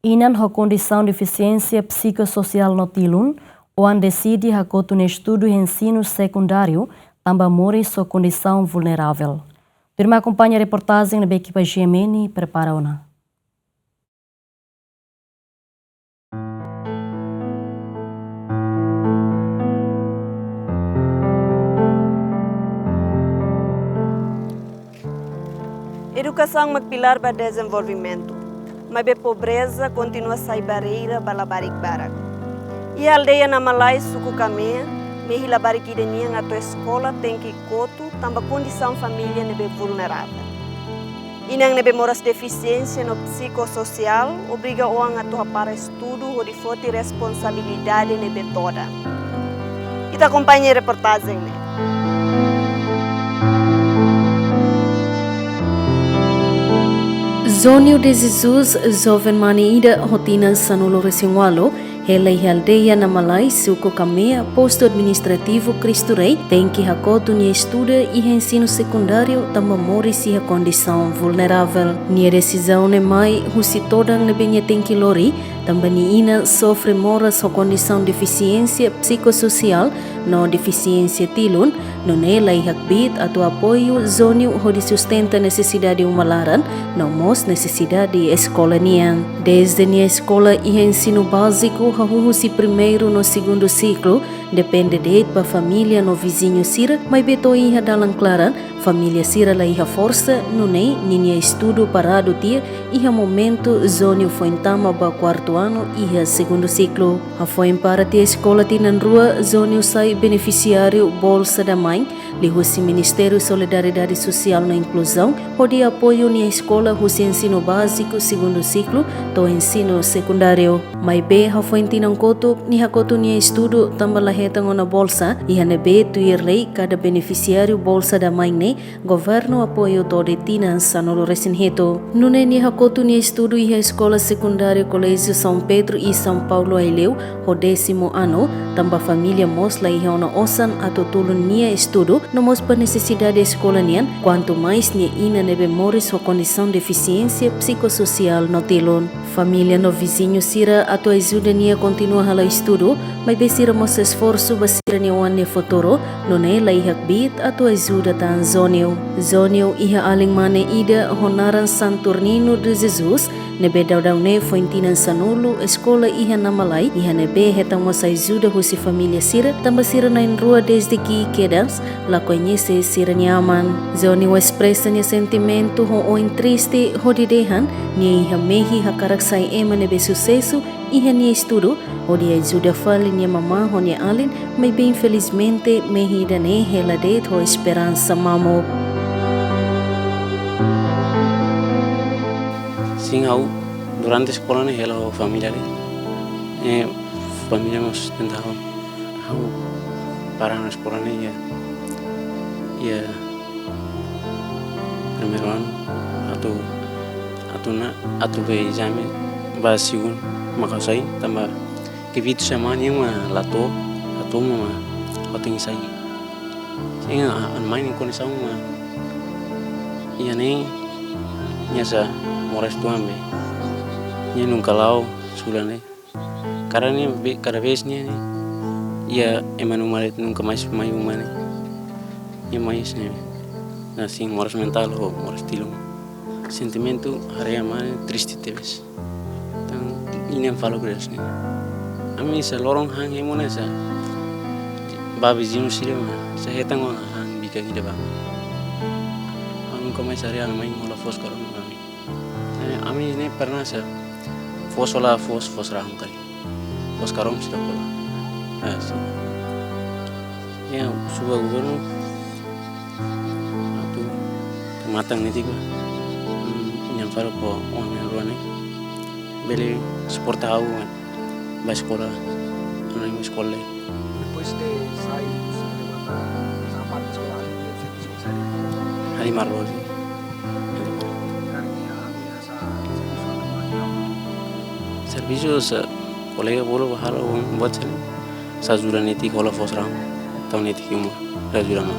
Inan ho condição de deficiência psicossocial no tilun, ou decide hakotu no estudo e ensino secundário, também mora sua condição vulnerável. Firma acompanha a reportagem na equipa GMN, prepara-ona. Educação é um pilar para o desenvolvimento, mas a pobreza continua a ser barreira para a barik-barak. E a aldeia na Malai, Sukukamea, mehi la barikidenia na tua escola tem que coto, também condição família nebe vulnerável. E não nebe moras deficiência no psicossocial, obriga orang a tua para estudo ou de forte responsabilidade nebe toda. E te acompanha a reportagem, né? Zonio de Jesus, jovem maniida rotina sanulo resinwalo, helai aldeia na Malai, Sukukamea, posto administrativo Cristo Rei, tem que hakoto nia estuda e ensino secundário também mori si a condição vulnerável. Nia decisão ne mai, husi todang ne benha tem que lori, também ina sofre moras a condição de deficiência psicossocial, no deficiência tilun, no nelai hakbit atau apoio zonio ho de sustenta necessidade umalaran, no mos necessidade escola nian. Desde nia escola e ensino básico, hahuhusi primeiro no segundo ciclo, depende de para família no vizinho sira, mas beto iha dalam claran, família sira la iha força, no nei, ninia estudo parado tia, iha momento zonio foi entama ba quarto ano, iha segundo ciclo. Ha foi para tia escola tinan rua, zonio sai beneficiário bolsa da mãe, lihusi Ministério Solidariedade Social na Inclusão, o de apoio nia escola husi ensino básico segundo ciclo, to ensino secundário. Mai be ha foi tinan koto, ni hakoto nia estudo tamba lahetang na bolsa, iha nebe tuir lei cada beneficiário bolsa da mãe ne, governo apoio todo tinan sanolo resinheto. Nune ni hakoto nia estudo iha escola secundário Colégio São Pedro e São Paulo Aileu, o 10º ano, tamba família mosla iha ona osan atau tulun nia estudo, no mos pa necessidade escola nian, quanto mais nia ina nebe moris o condição de deficiência psicossocial no tilon. Família no vizinho sira atau ajuda nia continua hala estudo, mas besira mos esforço basira nia wane futuro, no ne la iha bit atau ajuda tan zonio. Zonio iha aling mane ida honaran Santurnino de Jesus, nebe daudau ne fointinan sanulu escola iha na Malai, iha nebe hetang mos ajuda husi família sira, tamba sira na rua desde que quedans, la conhece sira nyaman. Zonio expressa nia sentimento ho oin triste ho didehan, nia iha mehi hakaraksai ema nebe sucesso, iha nia estudo, o dia ajuda fali nia mamã ho nia alin, mas bem infelizmente mehi dane hela det ho esperança mamo. Sim, durante a escola né, ela família família mas tentava parar na escola né ia primeiro ano atu be exame basigun makasai tambah kebitu semana yang lato mama oting sai sing an main kondisi sama ia nem nyasa moras tuambe nya nunca lau sulane karena cada vez nya ia emanu malet nunca mais mai humane nya mais ne assim moras mental ou moras tilum sentimento area mane triste teves então inem falo gres ne ami sa lorong hang emona sa babizinho sire ma sa hetang hang bika gida bang nunca mais area main mola fos karon ami ini pernah sa fos rahang kali fos karom sudah pola ya suba governo atau matang niti ko yang faro po orang ruane beli suportau ba sekolah ano sekolah depois de sair sa parte escolar hari marrozi servicios colega bolo bahalo buat sa jura niti kola fosram tau niti kimu rajura ma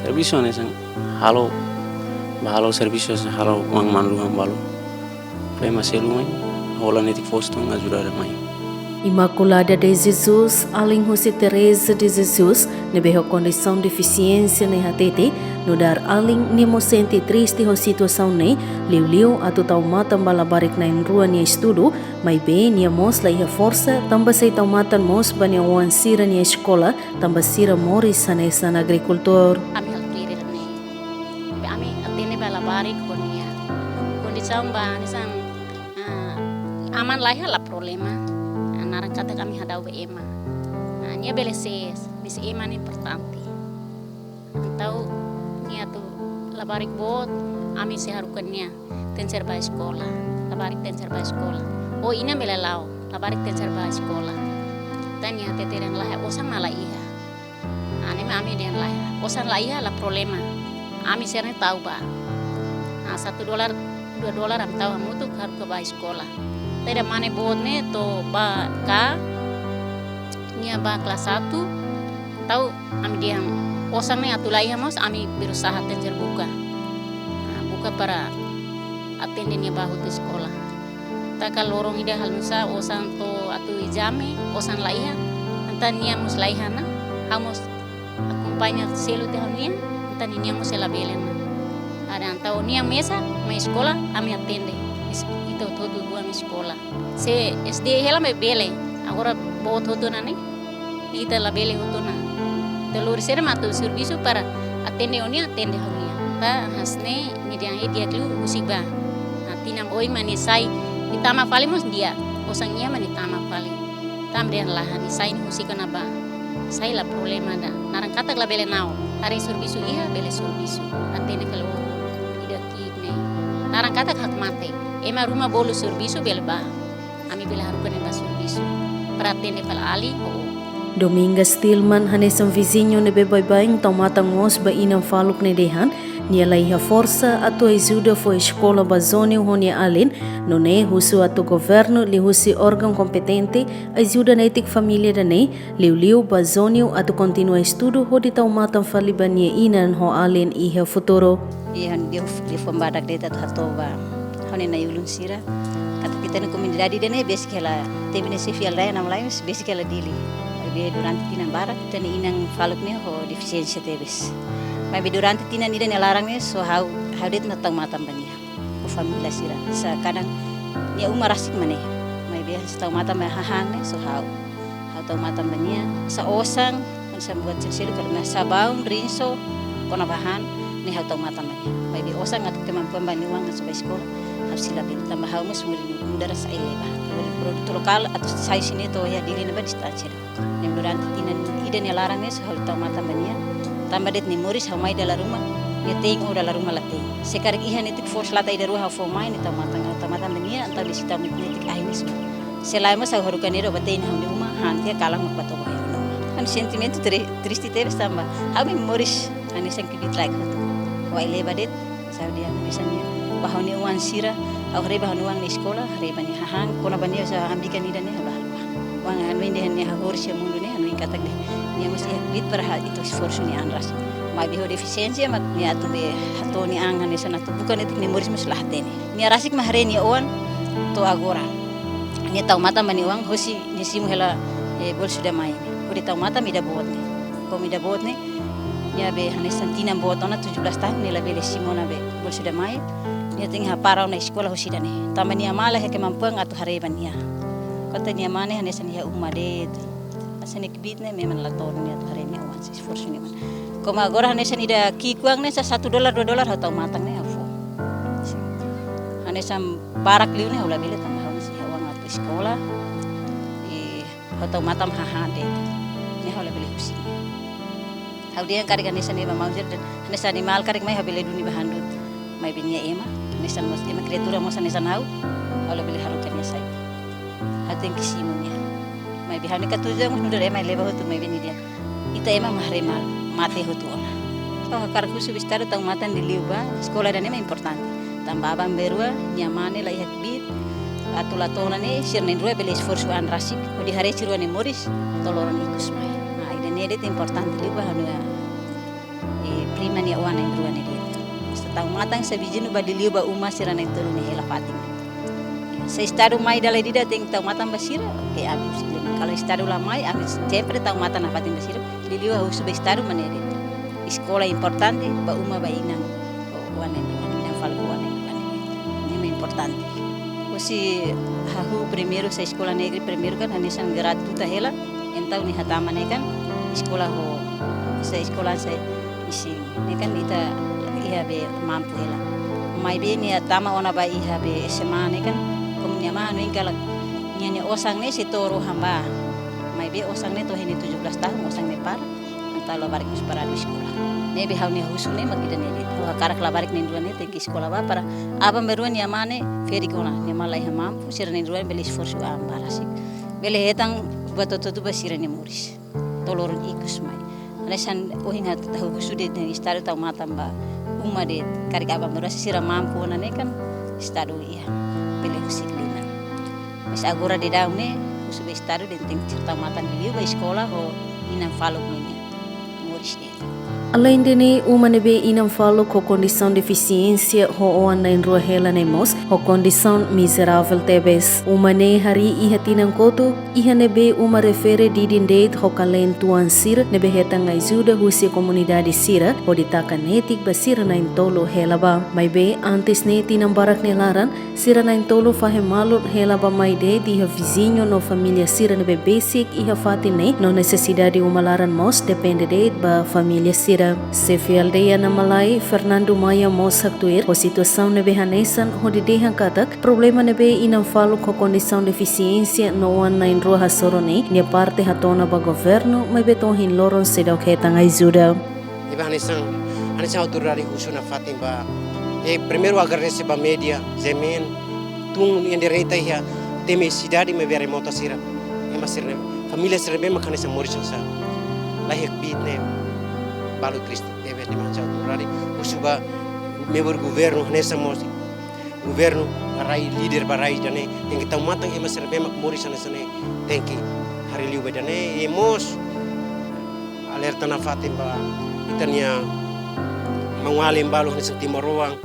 servicio ne sang halo bahalo servicios halo mang manlu hambalo Pai maselu mai hola netik fostong ajuda ada mai. Imaculada de Jesus, além José Teresa de Jesus, nebeho condição de deficiência ne hatete, no dar além nemo sente triste ho situação ne, liu atu tau matan balabarik na rua ni estudo, mai be nia mos la iha força, tamba sei tau matan mos bania wan sira ni escola, tamba sira moris sanesan agricultor. Kami haltiri ne, kami atene balabarik konia, kondisi ba nisan aman lah la problema. Narang kata kami hadau be ema. Nia beleses, misi ema ni importante. Antau nia tu labarik bot, ami seharukan nia tenser ba sekolah, labarik tenser ba sekolah. Oh ina belelau, labarik tenser ba sekolah. Tanya teteren lah, osan nala iha. Ani ami den lah, osan la iha la problema. Ami serne tahu ba. $1, $2 am tahu amu tu harus ke ba sekolah. Tidak mana botne to ba ka nia ba kelas 1 tahu ami dia osan ne atulai hamos ami berusaha tenjer buka buka para atende nia ba hutu sekolah tak lorong ida halmusa osan to atu ijame osan laiha antan nia mus laihana hamos akumpanya selu te hamnia antan nia mus la belena ada antau nia mesa mai sekolah ami atende itu todo buang sekolah. Se SD hela me bele, agora bot hoto nani, ita la bele hoto na. Telur sere matu serviço para atende onia atende haunia. Ta hasne ni dia dia klu usiba. Atina oi mani sai itama falimos dia, osangnya mani tama fali. Tam dia lah ni sai ni musika na ba. Sai la problema da. Narang kata la bele nao. Hari serviço iha bele serviço. Atende kalau ida kikne. Narang kata hak mate. Ema rumah bolu serviço belba. Ami bela harukan eba serviço. Para atende pala ali ho. Domingas Tillman hanesan vizinho ne bebaibaing tau matang mos ba inang faluk ne dehan, nia laiha força atu ajuda fo escola bazone honia alin, no ne husu atu governo li husi órgão competente ajuda netik família da ne, liu bazone atu continua estudo ho di tau matang falibania inan ho alin iha futuro. Ihan di pembadak deta hatoba. Hone na yulun sira kata kita ni komunidade dene besikela tebine sefia lain nam lain besikela dili be durante tinan barak tani inang faluk ne ho defisiensia tebes mai be durante tinan ida ne larang ne so how det na tang matam bania ko família sira sa kadang ni umar asik mane mai be tang matam hahang ne so how tang matam bania sa osang sa buat selu kalau sa baun rinso kona bahan ni tang matam bania mai be osang at kemampuan baniwang sa sekolah sila bin tambah hamus mudara sa ileba produk lokal atau saya sini to ya dili na ba distansir nem durante tinan ida ne larang ne hal tau mata bania tambah det ni moris hamai dala rumah ya ting o dala rumah lateng sekarik ihan itik force lata ida ruha fo mai ni tau mata bania antar di sita nitik ahinis selama sa harukan ida batein ham di rumah hantia kalang magbato ba han sentimento triste teres tambah hami moris ani sangkibit like hatu wa ileba det sa dia bisanya bahoni uang sira au reba uang ni sekolah reba ni hahang kona bania sa ambikan ida ni halah uang anwin de ni hahor sia mundu ni anwin katak de ni mesti bit perha itu esforço ni anras mai biho defisiensia mak ni atu be hato ni angan ni sana tu bukan etik ni moris maslah tene ni rasik mahre ni on to agora ni tau mata mani uang hosi ni simu hela bol sudah main udi tau mata mida bot ni ko mida bot ni ya be hanesan tina bot ona 17 tahun ni la bele simona be bol sudah main nia tingha parau na sekolah husida ne tamani amala he kemampuan atu hareban nia kota nia mane hanesan ya umadet asane kibit ne memang la ton nia atu harenia wan sis force ni man koma agora hanesan ida kikuang ne sa $1 $2 hatau matang ne afo hanesan barak liu ne hula bele tambah haus ya uang atu sekolah hatau matam hahade ne hula bele husini hau dia karik hanesan ni mamau jer hanesan ni mal karik mai habele duni bahandut mai binya ema nisan mos ema kreatura mos nisan hau ala beli harukan ya sai haten kisimunya mai bihane katuja mos nudar ema leba hotu mai bini dia ita ema mahre mal mate hotu ona to karku subistar tang matan di liuba sekolah dan ema importante tambah abang berua nyamane lai hakbit atula tona ne sirnen rua beli esforço an rasik odi hare ciruan ne moris toloran ikus mai nah ide ne det importante liuba hanu prima ni awan yang rua ne dia tau matang sa bijinu ba diliu ba uma sira na tulu ni hela pating se estado mai dala dida teng tau matan basira ke abi muslim kalau estado la mai abi sempre tau matan na fatin basira liliu husu be estado manere escola importante ba uma ba inang wane falo wane ini importante si hahu primeiro sa escola negeri primeiro kan hanesan gratuita hela entau ni hatama ne kan sekolah ho sa sekolah sa isi ne kan ita iha be mampu hela mai be ni hatama ona ba iha be SMA ne kan komnya ma anu ingkala nyanya osang ne sitoro hamba mai be osang ne to hini 17 tahun osang ne par antalo barik para sekolah ne be hau ni husune magida ne ho karak la barik ne dua ne tengki sekolah ba para aba meruan ya mane feri kona ne malai ha mampu sira ne dua beli esforço ambarasik bele hetang buat tu basira ne moris tolorun ikus mai alesan ohinga tahu husude ne istado tau matamba uma de karik aba meruan sira mampu na ne kan estado ia bele husik lima mas agora de daun ne usube estado de teng cerita matan liu ba sekolah ho inang falok ne moris ne. Além de ne, uma nebe inam falo com condição de deficiência ho anda em rua hela nemos, ho condição miserável tebes. Uma ne hari iha tinang koto, iha nebe uma refere didin date ho kalentuan sira nebe hetang ajuda husi comunidade sira, ho ditaka netik basira na intolo hela ba. Mai be antes ne tinang barak ne laran, sira na intolo fahe malur hela ba mai de di ha vizinho no família sira nebe basic iha fatine no necessidade uma laran mos depende de ba família sira. Sefi aldeia na Malai, Fernando Maia mos haktuir, ho situação nebe hanesan ho didehan katak, problema nebe inam falo ko condição de deficiência no an na inrua hasorone, nia parte hatona ba governo, mai beton hin loron sedau ketang ajuda. Nebe hanesan autoridade usuna fatin ba, primeiro agradecer ba media, zemen, tung yang direita ia, teme cidade me ver remota sira, ema sira, família sira bem makanesa morisha sa, lahir bit ne, balu Cristo deve de manjar autoridade usuba membro governo nessa mosi governo rai líder barai jane tem que tão matang ema serbe mak moris nessa ne tem que hari liu bedane emos alerta na fatim ba itania mangalim balu nessa timoroang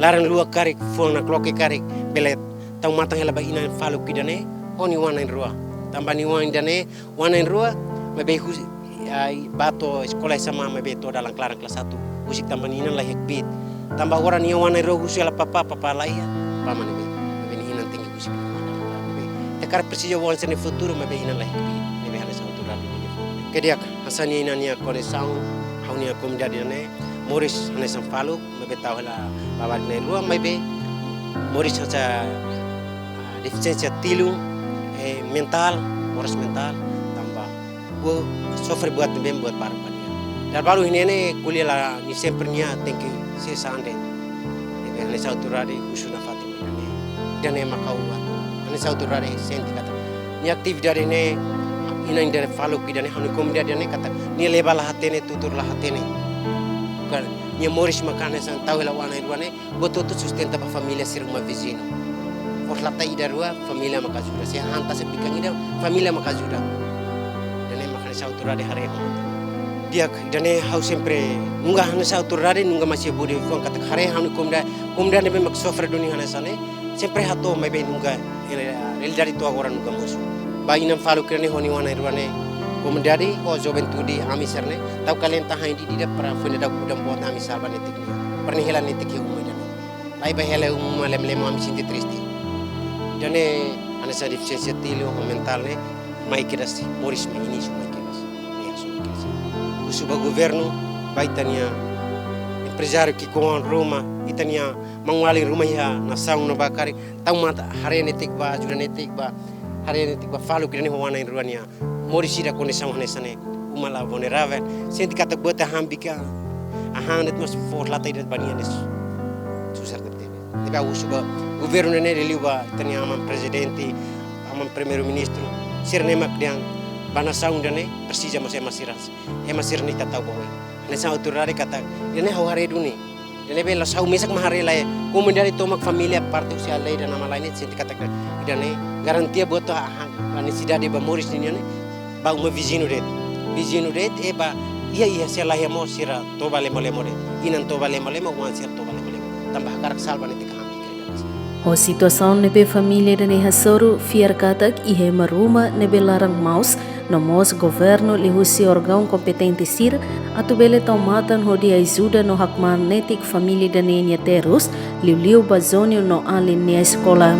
larang lua karik fol na kloke karik belet tão matang ela ba ina falu kidane oni wana in rua tambani wana dane wana in rua mebe bato sekolah sama beto dalam kelas 1 usik tambaninan lah hekbit tambah orang yang wana ro usia la papa laia paman be hinan tinggi usik be tekar preciso wan sene futuro be hinan lah hekbit be hala sa autoran be kediak hasani inania koneksang haunia komunidade ne moris hanesan falu be tawala bawar ne ruam be moris sa deficiência tilu mental moris mental tambah sofre buat bem buat para pania. Dan baru ini kuliah lah ni sempernya tengki sesande. Ini ane sauturade usuna fatim ini. Dan ema kau buat. Ane sauturade senti kata. Ni aktivitas ini ina indere follow kidane hani komunidade ini kata. Ni lebal hatene tutur lah hatene. Bukan ni moris makane sang tahu lah wana irwane. Boto tu sustenta pa familia siruma vizino. Por lata idarua familia makajuda. Sia hanta sepikang ida familia makajuda. Sa autoridade hari dia dane hau sempre nunga hana sa autoridade nunga masih budi fuang kata hari hanu komda ne mak sofre dunia hana sane sempre hato mai be nunga el dari to agora nunga musu ba inam falu krene honi wana irwane komdadi ho joventudi ami serne tau kalian tahan di dia para fune da kudam bot ami salba netik ni perni hela netik umma dane lai ba hela umma lem ami sinti tristi dane ana sa deficiência tilo mental ne mai kirasi moris mai ini semua suba governo baitania empresário que com Roma itania manguali rumah ya nasaung no bakari tau mata harenetik ba judanetik ba harenetik ba falu kirani hoana in ruania morisida conexão hanesane umala vulnerável senti kata bota hambika ahanet mas for lata ida banianes susar tebe deba usuba governo ne reliuba itania amam presidente amam primeiro ministro sirne makdiang bana saung dane persija mas emasir ni tatau boy ne sa autoridade kata dene hare duni dene bela sau mesak mahare lai komunidade tomak familia parte usia lai dan nama lainnya senti kata dane garantia buat ani cidade ba moris ni ne ba uma vizino det ba iya sela hemo sira to vale mole inan to vale mole wan sir to vale mole tambah karak salba ne tikam O situação nebe família da Nehasoru fiar katak ihe maruma nebe larang maus nomos governo lihusi órgão competente sir atu bele tomatan hodi ajuda no hak magnetic família da Nenia terus liu bazonio no alinea escola.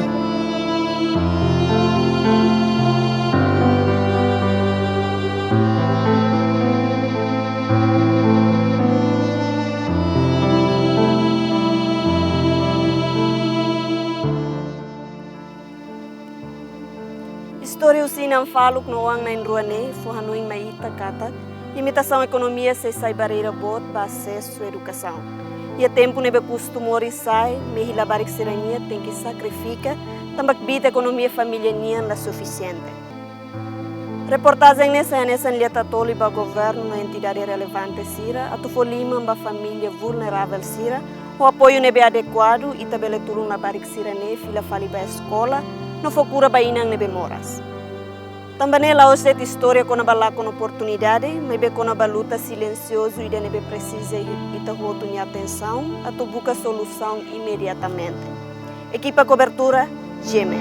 História usinam faluk no ang na inruane fo hanuing maita kata imitação economia se sai barreira bot ba acesso educação. E a tempo nebe custo mori sai me hilabarik serania tem que sacrifica tambak bita economia família nian la suficiente. Reportagem nessa lieta toli ba governo na entidade relevante sira atu fo lima ba família vulnerável sira o apoio nebe adequado e tabele turun na barik sira ne fila fali ba escola no focura ba inang nebe moras. Também lá os história com a bala com oportunidade, mas bem com a luta silencioso e de precisa e tá rotundo atenção, a tu busca solução imediatamente. Equipa cobertura, Gemen.